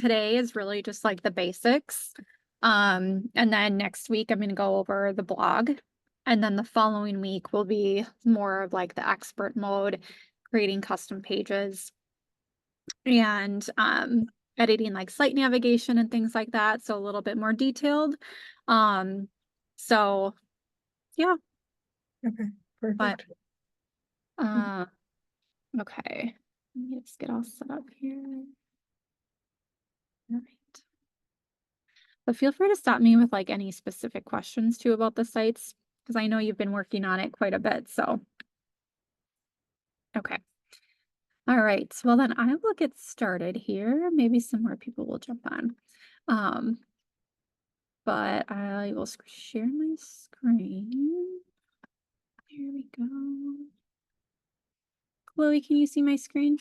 today is really just like the basics. And then next week I'm going to go over the blog. And then the following week will be more of like the expert mode, creating custom pages and editing like site navigation and things like that. So a little bit more detailed. Um, so yeah, Okay, but perfect. uh, okay. Let me just get all set up here. All right. But feel free to stop me with like any specific questions too about the sites, because I know you've been working on it quite a bit. So, okay. All right. Well, then I will get started here. Maybe some more people will jump on. Um, but I will share my screen. Here we go. Chloe, can you see my screen?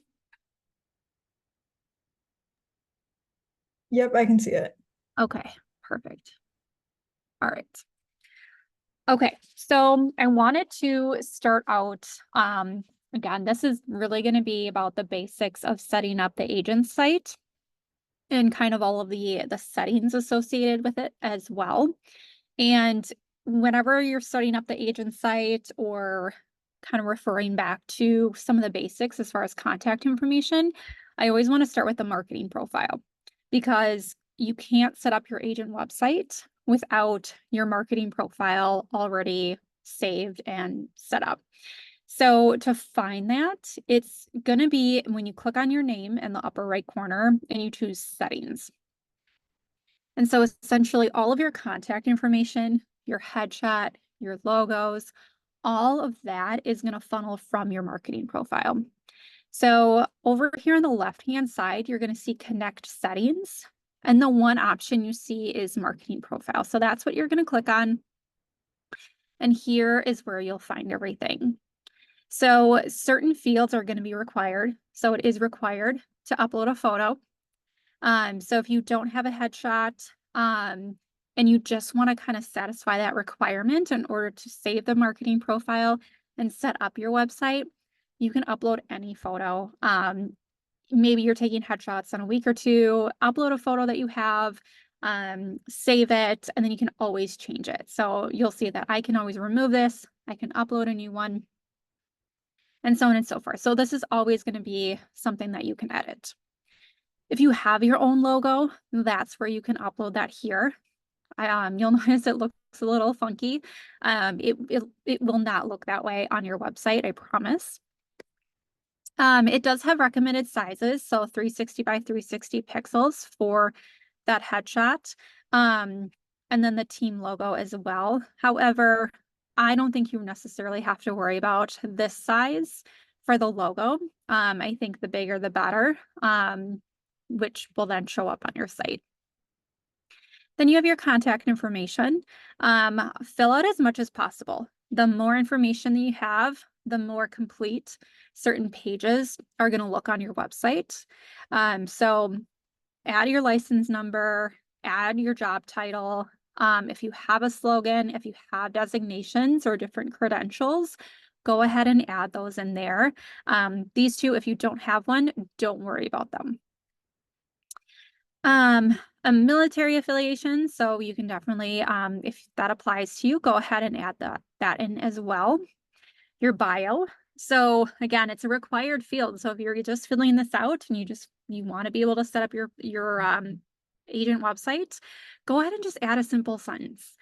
Yep, I can see it. Okay, perfect. All right. Okay, so I wanted to start out, again, this is really going to be about the basics of setting up the agent site and kind of all of the settings associated with it as well. And whenever you're setting up the agent site or kind of referring back to some of the basics as far as contact information, I always want to start with the marketing profile because you can't set up your agent website without your marketing profile already saved and set up. So to find that, it's going to be when you click on your name in the upper right corner and you choose settings. And so essentially all of your contact information, your headshot, your logos, all of that is going to funnel from your marketing profile. So over here on the left-hand side, you're going to see connect settings. And the one option you see is marketing profile. So that's what you're going to click on. And here is where you'll find everything. So certain fields are going to be required. So it is required to upload a photo. So if you don't have a headshot, and you just want to kind of satisfy that requirement in order to save the marketing profile and set up your website, you can upload any photo. Maybe you're taking headshots in a week or two, upload a photo that you have, save it, and then you can always change it. So you'll see that I can always remove this, I can upload a new one, and so on and so forth. So this is always going to be something that you can edit. If you have your own logo, that's where you can upload that here. You'll notice it looks a little funky. It will not look that way on your website, I promise. It does have recommended sizes, so 360 by 360 pixels for that headshot. And then the team logo as well. However, I don't think you necessarily have to worry about this size for the logo. I think the bigger the better, which will then show up on your site. Then you have your contact information. Fill out as much as possible. The more information that you have, the more complete certain pages are going to look on your website. So add your license number, add your job title. If you have a slogan, if you have designations or different credentials, go ahead and add those in there. These two, if you don't have one, don't worry about them. A military affiliation, so you can definitely, if that applies to you, go ahead and add that in as well. Your bio. So again, it's a required field. So if you're just filling this out and you want to be able to set up your agent website, go ahead and just add a simple sentence.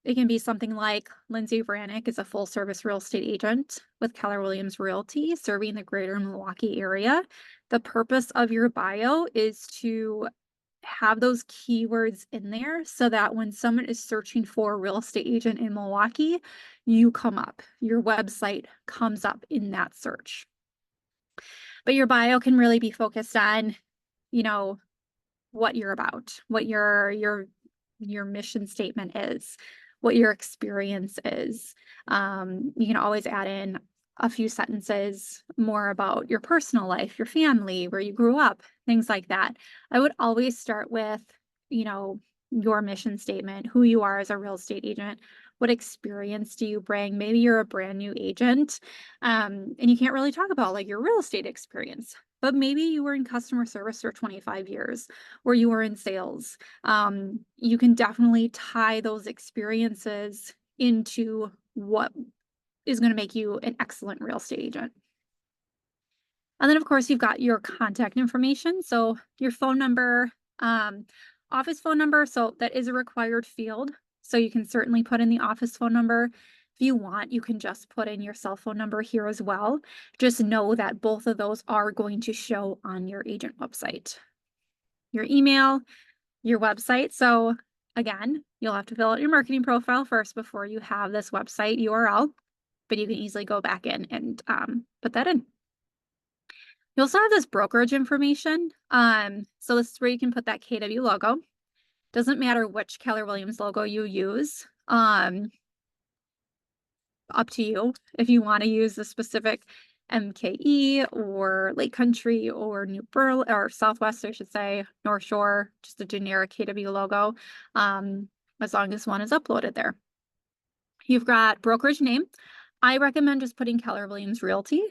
It can be something like Lindsey Vranek is a full service real estate agent with Keller Williams Realty serving the greater Milwaukee area. The purpose of your bio is to have those keywords in there so that when someone is searching for a real estate agent in Milwaukee, you come up, your website comes up in that search. But your bio can really be focused on, you know, what you're about, what your mission statement is, what your experience is. You can always add in a few sentences more about your personal life, your family, where you grew up, things like that. I would always start with, your mission statement, who you are as a real estate agent, what experience do you bring? Maybe you're a brand new agent, and you can't really talk about like your real estate experience. but maybe you were in customer service for 25 years or you were in sales. You can definitely tie those experiences into what is going to make you an excellent real estate agent. And then, of course, you've got your contact information. So your phone number, office phone number. So that is a required field. So you can certainly put in the office phone number. If you want, you can just put in your cell phone number here as well. Just know that both of those are going to show on your agent website. Your email, your website. So again, you'll have to fill out your marketing profile first before you have this website URL, but you can easily go back in and put that in. You also have this brokerage information. So this is where you can put that KW logo. Doesn't matter which Keller Williams logo you use. Up to you if you want to use the specific MKE or Lake Country or New Berlin or Southwest, I should say, North Shore, just a generic KW logo, as long as one is uploaded there. You've got brokerage name. I recommend just putting Keller Williams Realty.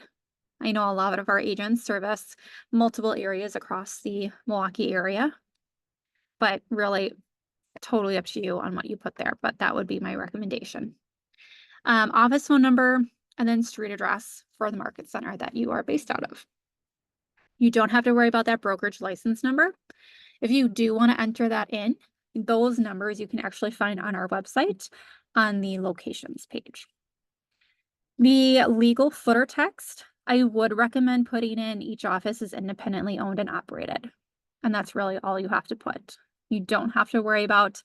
I know a lot of our agents service multiple areas across the Milwaukee area, but really totally up to you on what you put there, but that would be my recommendation. Office phone number, and then street address for the market center that you are based out of. You don't have to worry about that brokerage license number. If you do want to enter that in, those numbers you can actually find on our website on the locations page. The legal footer text, I would recommend putting in each office is independently owned and operated. And that's really all you have to put. You don't have to worry about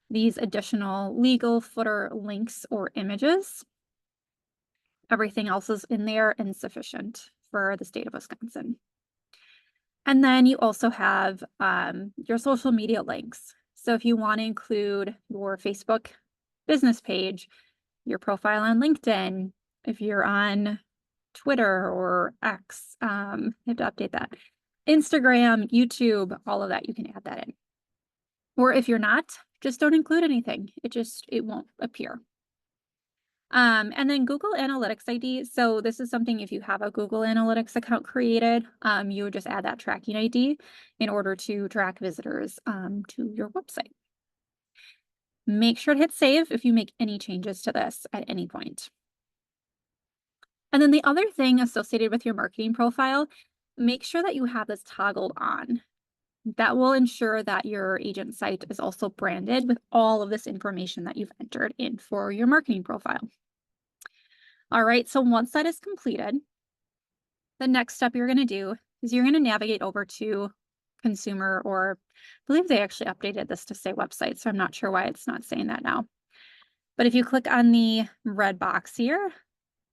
these additional legal footer links or images. Everything else is in there and sufficient for the state of Wisconsin. And then you also have your social media links. So if you want to include your Facebook business page, your profile on LinkedIn, if you're on Twitter or X, I have to update that. Instagram, YouTube, all of that, you can add that in. Or if you're not, just don't include anything. It won't appear. And then Google Analytics ID. So this is something, if you have a Google Analytics account created, you would just add that tracking ID in order to track visitors to your website. Make sure to hit save if you make any changes to this at any point. And then the other thing associated with your marketing profile, make sure that you have this toggled on. That will ensure that your agent site is also branded with all of this information that you've entered in for your marketing profile. All right, so once that is completed, the next step you're going to do is you're going to navigate over to consumer, or I believe they actually updated this to say website, so I'm not sure why it's not saying that now. But if you click on the red box here,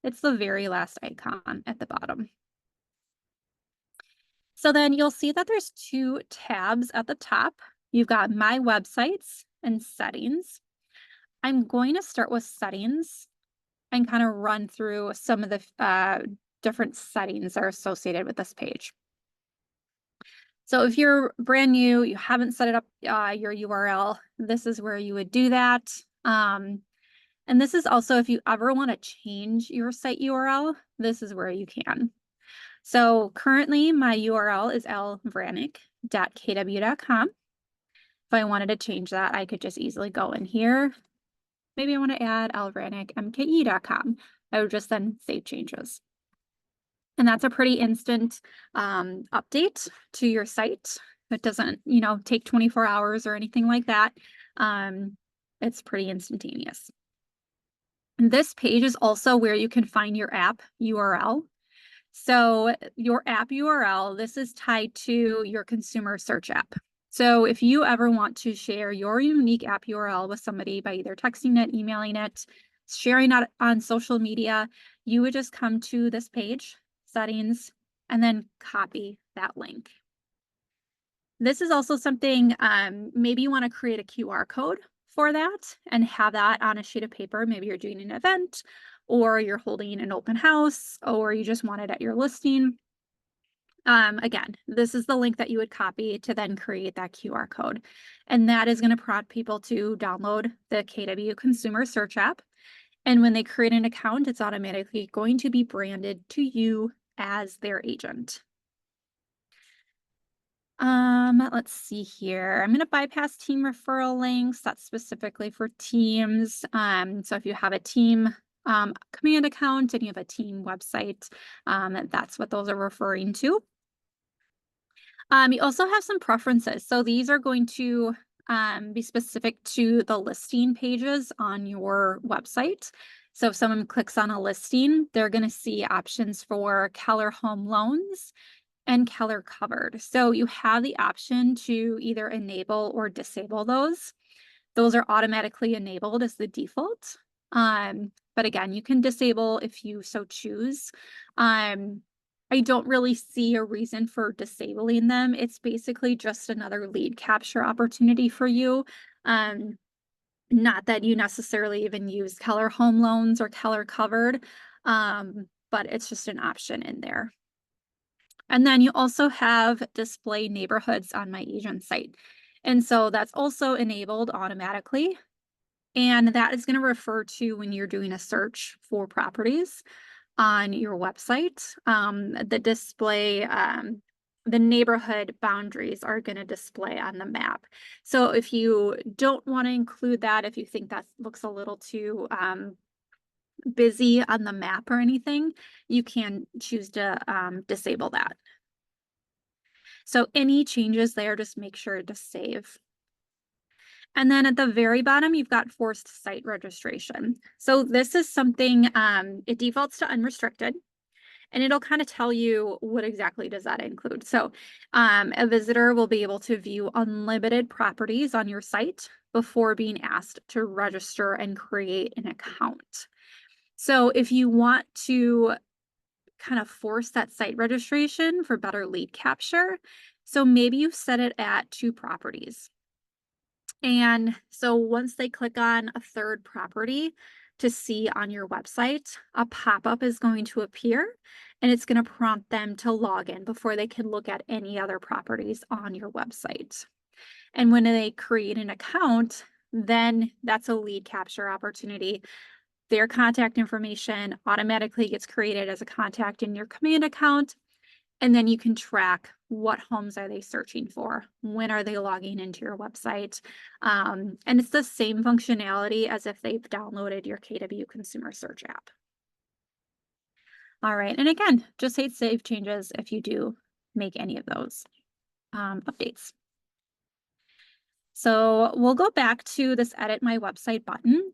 it's the very last icon at the bottom. So then you'll see that there's two tabs at the top. You've got My Websites and Settings. I'm going to start with Settings and kind of run through some of the different settings that are associated with this page. So if you're brand new, you haven't set it up your URL, this is where you would do that. And this is also if you ever want to change your site URL, this is where you can. So currently my URL is lvranek.kw.com. If I wanted to change that, I could just easily go in here. Maybe I want to add lvranekmke.com. I would just then save changes. And that's a pretty instant update to your site. It doesn't, take 24 hours or anything like that. It's pretty instantaneous. And this page is also where you can find your app URL. So your app URL, this is tied to your consumer search app. So if you ever want to share your unique app URL with somebody by either texting it, emailing it, sharing it on social media, you would just come to this page, settings, and then copy that link. This is also something, maybe you want to create a QR code for that and have that on a sheet of paper. Maybe you're doing an event, or you're holding an open house, or you just want it at your listing. Again, this is the link that you would copy to then create that QR code. And that is going to prompt people to download the KW Consumer Search app. And when they create an account, it's automatically going to be branded to you as their agent. Let's see here. I'm going to bypass team referral links. That's specifically for teams. So if you have a team command account and you have a team website, that's what those are referring to. You also have some preferences. So these are going to be specific to the listing pages on your website. So if someone clicks on a listing, they're going to see options for Keller Home Loans and Keller Covered. So you have the option to either enable or disable those. Those are automatically enabled as the default. But again, you can disable if you so choose. I don't really see a reason for disabling them. It's basically just another lead capture opportunity for you. Not that you necessarily even use Keller Home Loans or Keller Covered, but it's just an option in there. And then you also have display neighborhoods on my agent site. And so that's also enabled automatically. And that is going to refer to when you're doing a search for properties on your website. The display, the neighborhood boundaries are going to display on the map. So if you don't want to include that, if you think that looks a little too busy on the map or anything, you can choose to disable that. So any changes there, just make sure to save. And then at the very bottom, you've got forced site registration. So this is something, it defaults to unrestricted, and it'll kind of tell you what exactly does that include. So a visitor will be able to view unlimited properties on your site before being asked to register and create an account. So if you want to kind of force that site registration for better lead capture, so maybe you set it at 2 properties. And so once they click on a third property to see on your website, a pop-up is going to appear and it's going to prompt them to log in before they can look at any other properties on your website. And when they create an account, then that's a lead capture opportunity. Their contact information automatically gets created as a contact in your command account. And then you can track what homes are they searching for? When are they logging into your website? And it's the same functionality as if they've downloaded your KW Consumer Search app. All right, and again, just hit save changes if you do make any of those updates. So we'll go back to this edit my website button.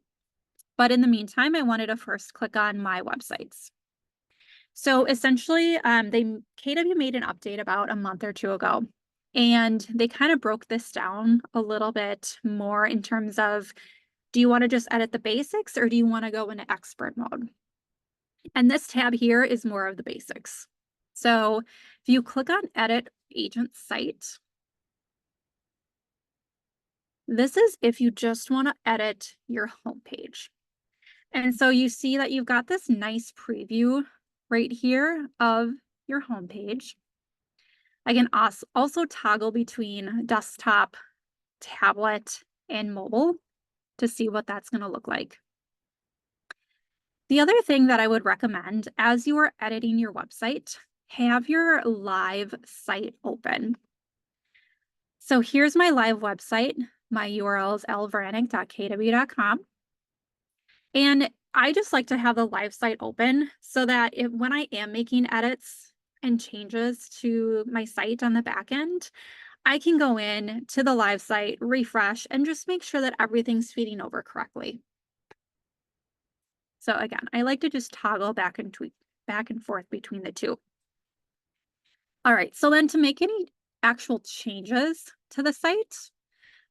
But in the meantime, I wanted to first click on my websites. So essentially, KW made an update about a month or 2 ago, and they kind of broke this down a little bit more in terms of, do you want to just edit the basics or do you want to go into expert mode? And this tab here is more of the basics. So if you click on edit agent site, this is if you just want to edit your homepage. And so you see that you've got this nice preview right here of your homepage. I can also toggle between desktop, tablet, and mobile to see what that's going to look like. The other thing that I would recommend as you are editing your website, have your live site open. So here's my live website. My URL is lvranek.kw.com. And I just like to have the live site open so that when I am making edits and changes to my site on the back end, I can go in to the live site, refresh, and just make sure that everything's feeding over correctly. So again, I like to just toggle back and forth between the two. All right, so then to make any actual changes to the site,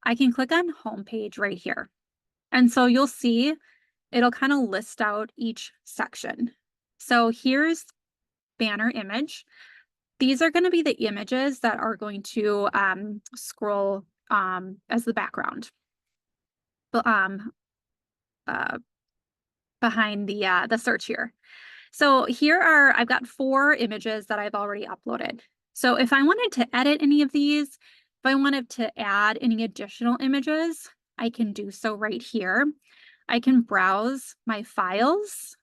I can click on homepage right here. And so you'll see it'll kind of list out each section. So here's banner image. These are going to be the images that are going to scroll as the background behind the search here. So here I've got 4 images that I've already uploaded. So if I wanted to edit any of these, if I wanted to add any additional images, I can do so right here. I can browse my files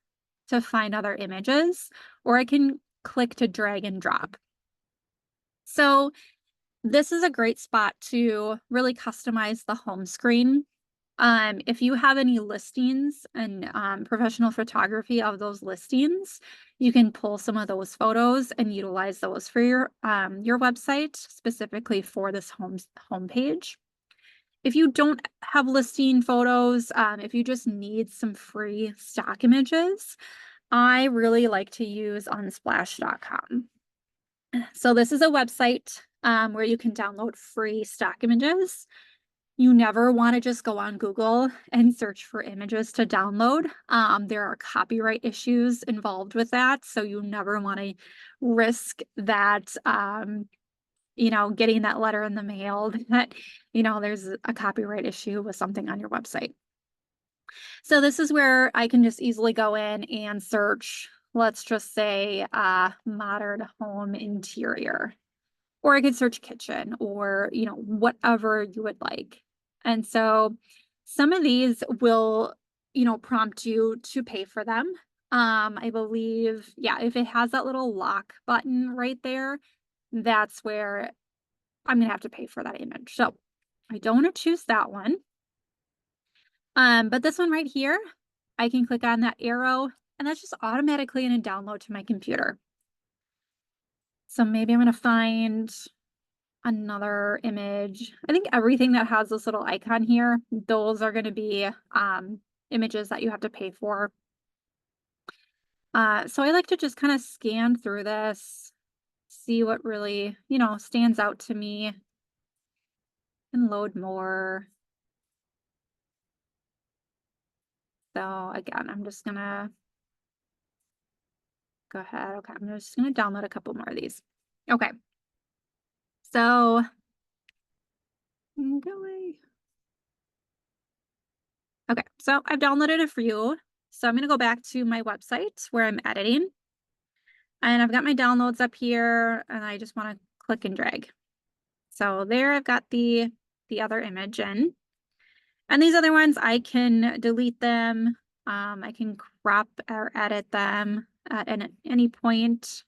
to find other images, or I can click to drag and drop. So this is a great spot to really customize the home screen. If you have any listings and professional photography of those listings, you can pull some of those photos and utilize those for your website, specifically for this homepage. If you don't have listing photos, if you just need some free stock images, I really like to use unsplash.com. So this is a website where you can download free stock images. You never want to just go on Google and search for images to download. There are copyright issues involved with that, so you never want to risk that, getting that letter in the mail that, there's a copyright issue with something on your website. So this is where I can just easily go in and search, let's just say, modern home interior. Or I could search kitchen or, whatever you would like. And so some of these will, prompt you to pay for them. I believe, yeah, if it has that little lock button right there, that's where I'm gonna have to pay for that image. So I don't want to choose that one. But this one right here, I can click on that arrow and that's just automatically gonna download to my computer. So maybe I'm gonna find another image. I think everything that has this little icon here, those are going to be images that you have to pay for. So I like to just kind of scan through this, see what really, stands out to me, and load more. So again, I'm just gonna go ahead. Okay, I'm just gonna download a couple more of these. Okay. So go away. Okay, so I've downloaded a few. So I'm gonna go back to my website where I'm editing. And I've got my downloads up here and I just want to click and drag. So there I've got the other image in. And these other ones I can delete them. I can crop or edit them at any point.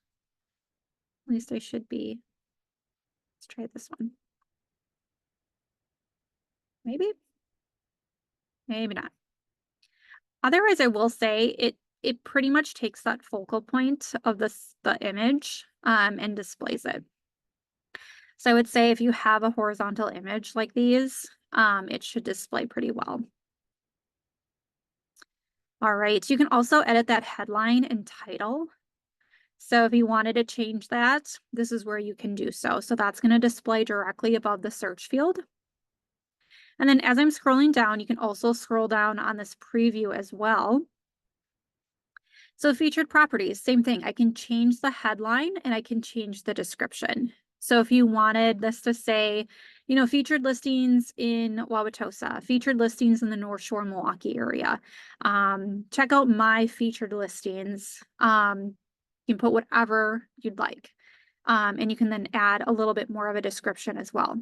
At least I should be. Let's try this one. Maybe. Maybe not. Otherwise, I will say it pretty much takes that focal point of the image and displays it. So I would say if you have a horizontal image like these, it should display pretty well. All right, you can also edit that headline and title. So if you wanted to change that, this is where you can do so. So that's going to display directly above the search field. And then as I'm scrolling down, you can also scroll down on this preview as well. So featured properties, same thing. I can change the headline and I can change the description. So if you wanted this to say, featured listings in Wauwatosa, featured listings in the North Shore Milwaukee area, check out my featured listings. You can put whatever you'd like. And you can then add a little bit more of a description as well.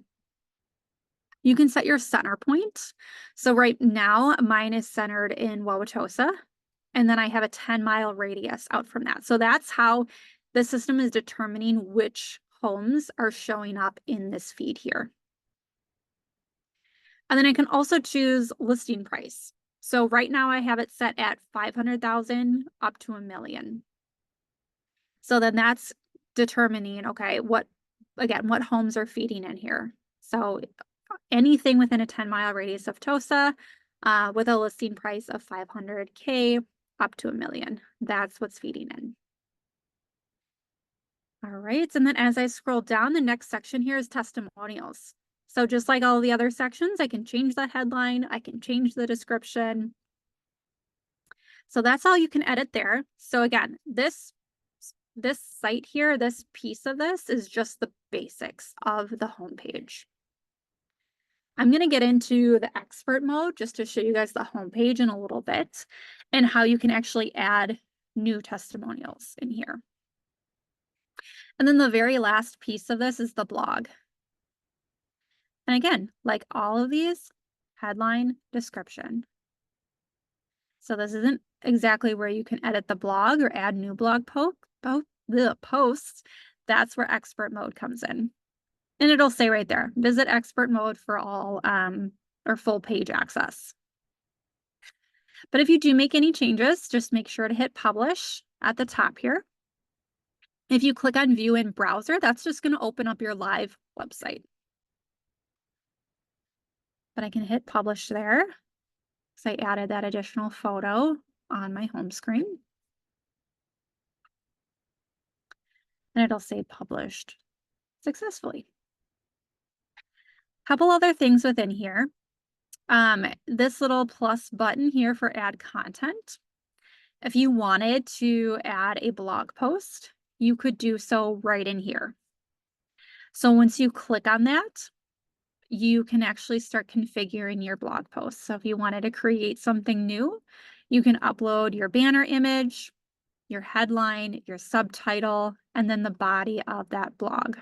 You can set your center point. So right now mine is centered in Wauwatosa. And then I have a 10-mile radius out from that. So that's how the system is determining which homes are showing up in this feed here. And then I can also choose listing price. So right now I have it set at 500,000 up to $1 million. So then that's determining, okay, what homes are feeding in here. So anything within a 10-mile radius of Tosa with a listing price of 500K up to $1 million. That's what's feeding in. All right, and then as I scroll down, the next section here is testimonials. So just like all the other sections, I can change the headline, I can change the description. So that's all you can edit there. So again, this site here, this piece of this is just the basics of the homepage. I'm going to get into the expert mode just to show you guys the homepage in a little bit and how you can actually add new testimonials in here. And then the very last piece of this is the blog. And again, like all of these, headline, description. So this isn't exactly where you can edit the blog or add new blog posts. That's where expert mode comes in. And it'll say right there, visit expert mode for all or full page access. But if you do make any changes, just make sure to hit publish at the top here. If you click on view in browser, that's just going to open up your live website. But I can hit publish there because I added that additional photo on my home screen. And it'll say published successfully. Couple other things within here. This little plus button here for add content. If you wanted to add a blog post, you could do so right in here. So once you click on that, you can actually start configuring your blog post. So if you wanted to create something new, you can upload your banner image, your headline, your subtitle, and then the body of that blog.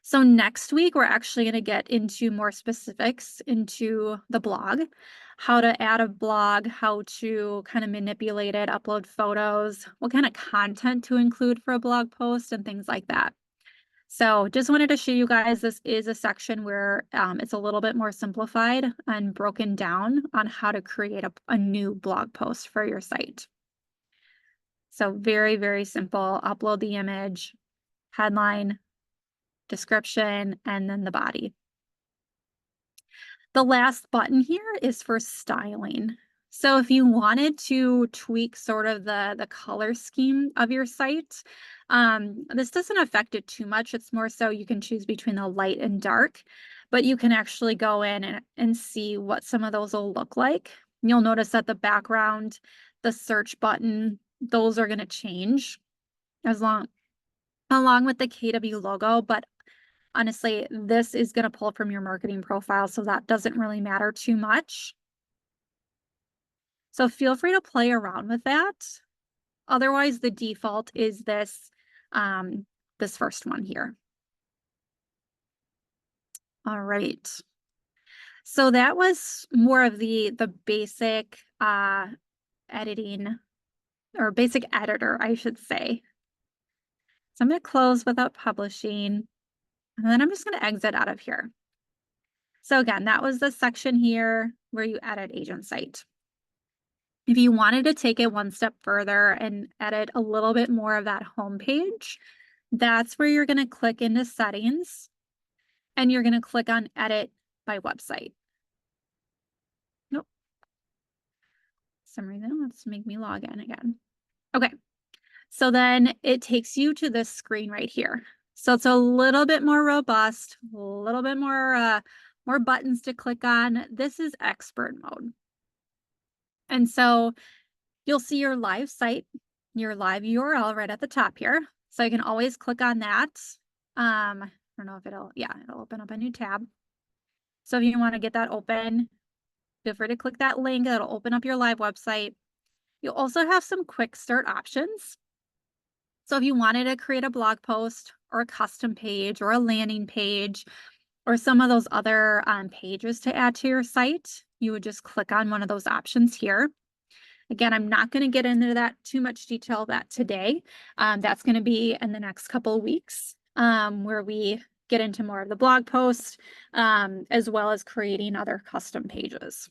So next week, we're actually going to get into more specifics into the blog, how to add a blog, how to kind of manipulate it, upload photos, what kind of content to include for a blog post, and things like that. So just wanted to show you guys, this is a section where it's a little bit more simplified and broken down on how to create a new blog post for your site. So very, very simple. Upload the image, headline, description, and then the body. The last button here is for styling. So if you wanted to tweak sort of the color scheme of your site, this doesn't affect it too much. It's more so you can choose between the light and dark, but you can actually go in and see what some of those will look like. You'll notice that the background, the search button, those are going to change along with the KW logo, but honestly, this is going to pull from your marketing profile, so that doesn't really matter too much. So feel free to play around with that. Otherwise, the default is this, this first one here. All right. So that was more of the basic editing, or basic editor, I should say. So I'm going to close without publishing, and then I'm just going to exit out of here. So again, that was the section here where you edit agent site. If you wanted to take it one step further and edit a little bit more of that home page, that's where you're going to click into settings and you're going to click on edit by website. Nope. For some reason, let's make me log in again. Okay. So then it takes you to this screen right here. So it's a little bit more robust, a little bit more buttons to click on. This is expert mode. And so you'll see your live site, your live URL right at the top here. So you can always click on that. I don't know if it'll open up a new tab. So if you want to get that open, feel free to click that link. That'll open up your live website. You'll also have some quick start options. So if you wanted to create a blog post or a custom page or a landing page or some of those other pages to add to your site, you would just click on one of those options here. Again, I'm not going to get into that too much detail of that today. That's going to be in the next couple of weeks where we get into more of the blog post as well as creating other custom pages.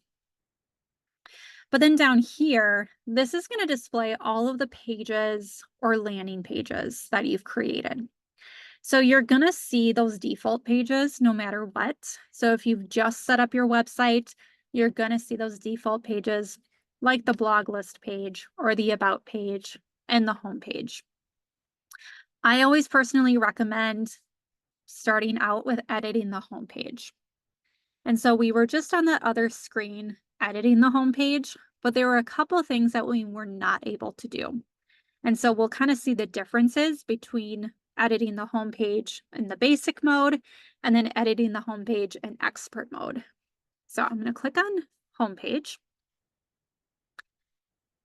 But then down here, this is going to display all of the pages or landing pages that you've created. So you're going to see those default pages no matter what. So if you've just set up your website, you're going to see those default pages like the blog list page or the about page and the home page. I always personally recommend starting out with editing the home page. And so we were just on that other screen editing the home page, but there were a couple of things that we were not able to do. And so we'll kind of see the differences between editing the home page in the basic mode and then editing the home page in expert mode. So I'm going to click on home page.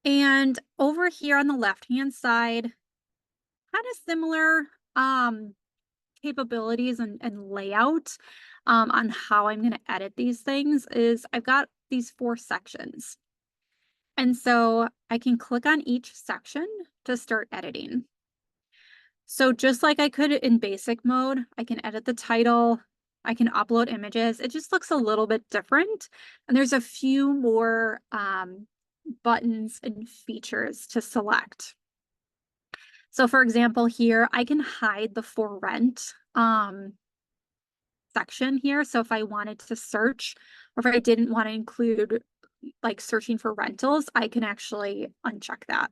And over here on the left-hand side, kind of similar capabilities and layout on how I'm going to edit these things is I've got these 4 sections. And so I can click on each section to start editing. So just like I could in basic mode, I can edit the title, I can upload images. It just looks a little bit different. And there's a few more buttons and features to select. So for example, here I can hide the for rent section here. So if I wanted to search, or if I didn't want to include like searching for rentals, I can actually uncheck that.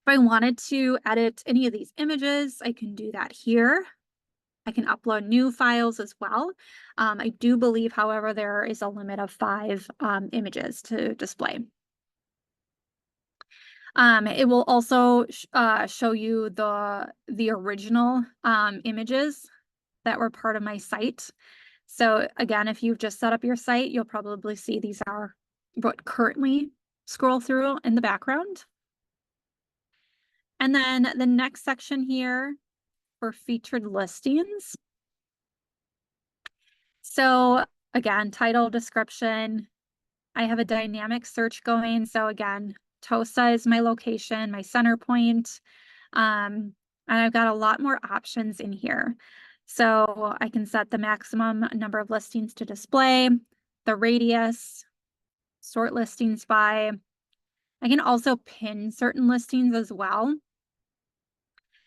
If I wanted to edit any of these images, I can do that here. I can upload new files as well. I do believe, however, there is a limit of 5 images to display. It will also show you the original images that were part of my site. So again, if you've just set up your site, you'll probably see these are what currently scroll through in the background. And then the next section here for featured listings. So again, title, description. I have a dynamic search going. So again, TOSA is my location, my center point. And I've got a lot more options in here. So I can set the maximum number of listings to display, the radius, sort listings by. I can also pin certain listings as well.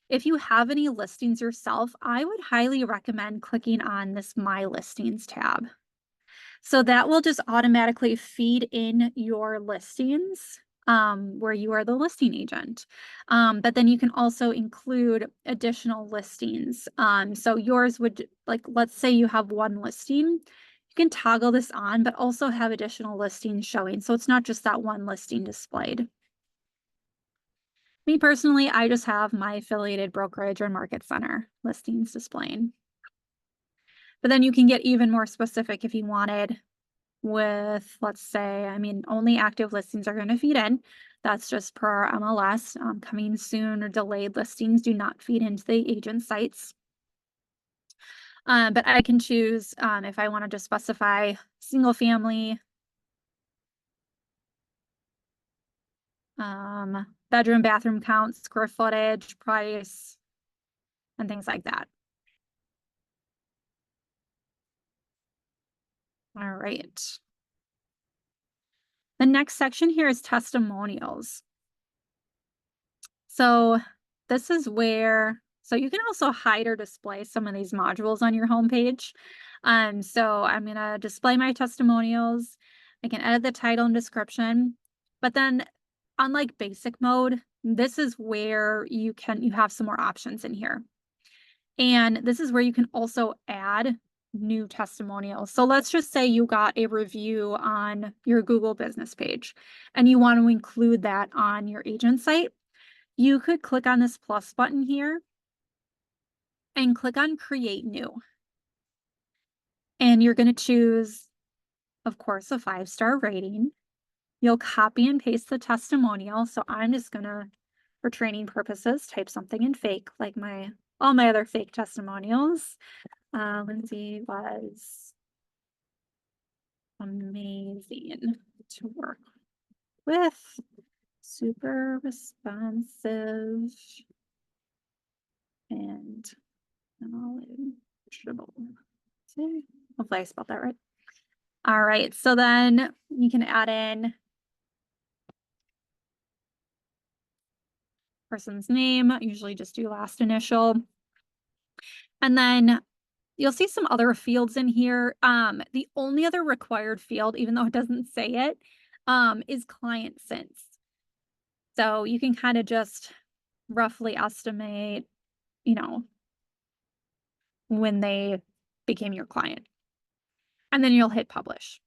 If you have any listings yourself, I would highly recommend clicking on this My Listings tab. So that will just automatically feed in your listings where you are the listing agent. But then you can also include additional listings. So yours would, like, let's say you have one listing, you can toggle this on, but also have additional listings showing. So it's not just that one listing displayed. Me personally, I just have my affiliated brokerage or market center listings displaying. But then you can get even more specific if you wanted with, let's say, I mean, only active listings are going to feed in. That's just per our MLS. Coming soon or delayed listings do not feed into the agent sites. But I can choose if I wanted to specify single family, bedroom, bathroom count, square footage, price, and things like that. All right. The next section here is testimonials. So this is where, so you can also hide or display some of these modules on your homepage. So I'm gonna display my testimonials. I can edit the title and description, but then unlike basic mode, this is where you have some more options in here. And this is where you can also add new testimonials. So let's just say you got a review on your Google business page and you want to include that on your agent site. You could click on this plus button here and click on create new. And you're going to choose, of course, a 5-star rating. You'll copy and paste the testimonial. So I'm just going to, for training purposes, type something in fake, like all my other fake testimonials. Lindsey was amazing to work with, super responsive and knowledgeable. Hopefully I spelled that right. All right, so then you can add in person's name, usually just do last initial. And then you'll see some other fields in here. The only other required field, even though it doesn't say it, is client since. So you can kind of just roughly estimate, when they became your client. And then you'll hit publish.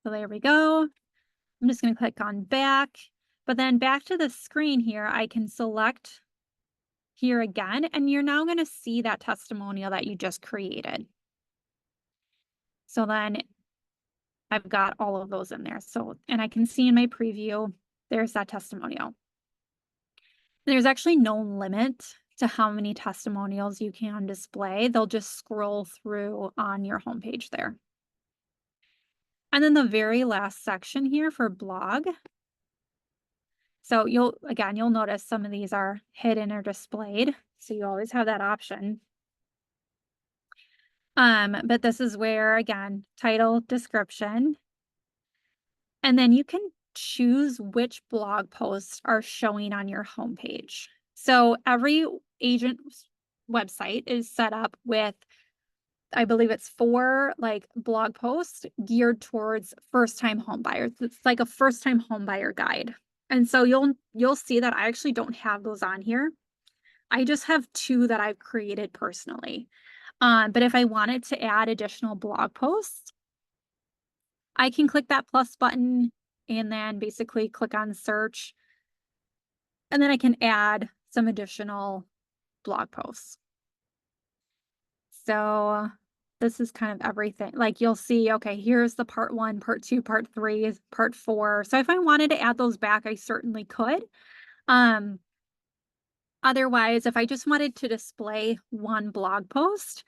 So there we go. I'm just going to click on back, but then back to the screen here, I can select here again, and you're now going to see that testimonial that you just created. So then I've got all of those in there. So, and I can see in my preview, there's that testimonial. There's actually no limit to how many testimonials you can display. They'll just scroll through on your homepage there. And then the very last section here for blog So you'll notice some of these are hidden or displayed. So you always have that option. But this is where, again, title, description, and then you can choose which blog posts are showing on your homepage. So every agent's website is set up with, I believe it's 4 like blog posts geared towards first-time home buyers. It's like a first-time home buyer guide. And so you'll see that I actually don't have those on here. I just have 2 that I've created personally. But if I wanted to add additional blog posts, I can click that plus button and then basically click on search. And then I can add some additional blog posts. So this is kind of everything. Like you'll see, okay, here's the part 1, part 2, part 3, part 4. So if I wanted to add those back, I certainly could. Otherwise, if I just wanted to display one blog post,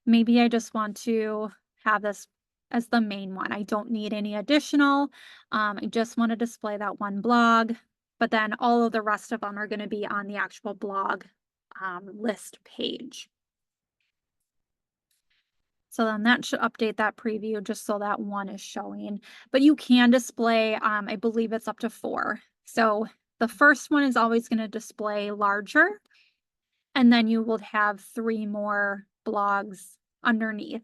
maybe I just want to have this as the main one. I don't need any additional. I just want to display that one blog, but then all of the rest of them are going to be on the actual blog list page. So then that should update that preview just so that one is showing. But you can display, I believe it's up to 4. So the first one is always going to display larger, and then you will have 3 more blogs underneath.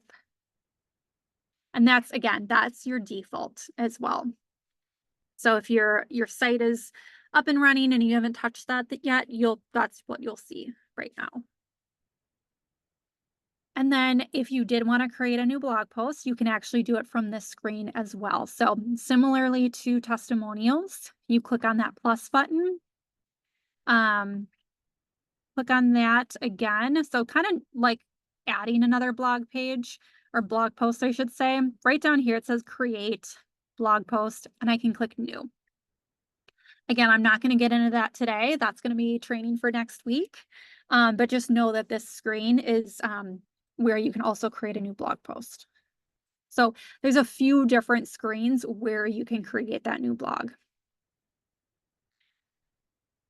And that's, again, that's your default as well. So if your site is up and running and you haven't touched that yet, that's what you'll see right now. And then if you did want to create a new blog post, you can actually do it from this screen as well. So similarly to testimonials, you click on that plus button. Click on that again. So kind of like adding another blog page or blog post, I should say. Right down here, it says create blog post, and I can click new. Again, I'm not going to get into that today. That's going to be training for next week. But just know that this screen is where you can also create a new blog post. So there's a few different screens where you can create that new blog.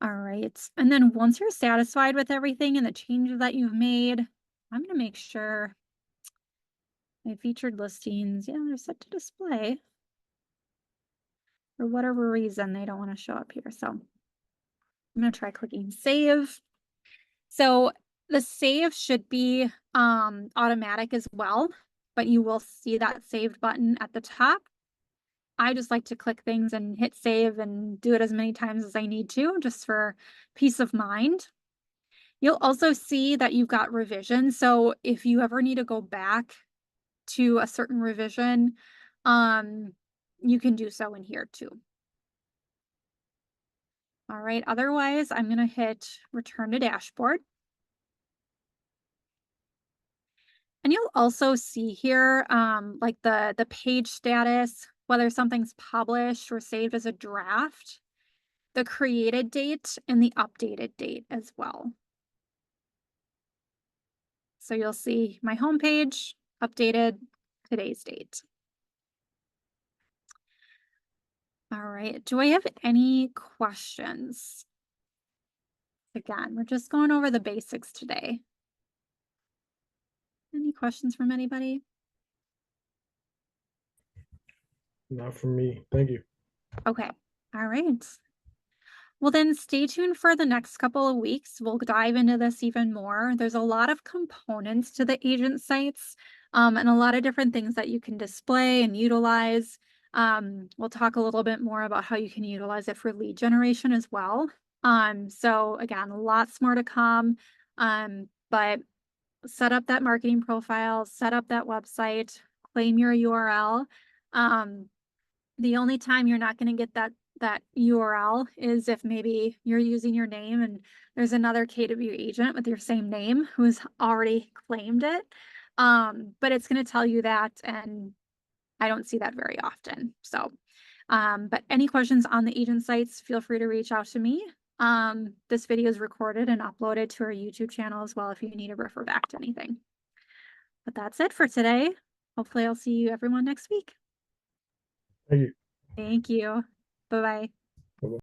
All right. And then once you're satisfied with everything and the changes that you've made, I'm going to make sure my featured listings, yeah, they're set to display. For whatever reason, they don't want to show up here. So I'm going to try clicking save. So the save should be automatic as well, but you will see that saved button at the top. I just like to click things and hit save and do it as many times as I need to, just for peace of mind. You'll also see that you've got revisions. So if you ever need to go back to a certain revision, you can do so in here too. All right, otherwise I'm going to hit return to dashboard. And you'll also see here like the page status, whether something's published or saved as a draft, the created date and the updated date as well. So you'll see my homepage updated today's date. All right, do I have any questions? Again, we're just going over the basics today. Any questions from anybody? Not from me. Thank you. Okay, all right. Well, then stay tuned for the next couple of weeks. We'll dive into this even more. There's a lot of components to the agent sites and a lot of different things that you can display and utilize. We'll talk a little bit more about how you can utilize it for lead generation as well. So again, lots more to come, but set up that marketing profile, set up that website, claim your URL. The only time you're not going to get that URL is if maybe you're using your name and there's another KW agent with your same name who's already claimed it. But it's going to tell you that, and I don't see that very often. So, but any questions on the agent sites, feel free to reach out to me. This video is recorded and uploaded to our YouTube channel as well if you need to refer back to anything. But that's it for today. Hopefully I'll see you everyone next week. Thank you. Thank you. Bye-bye. Bye-bye.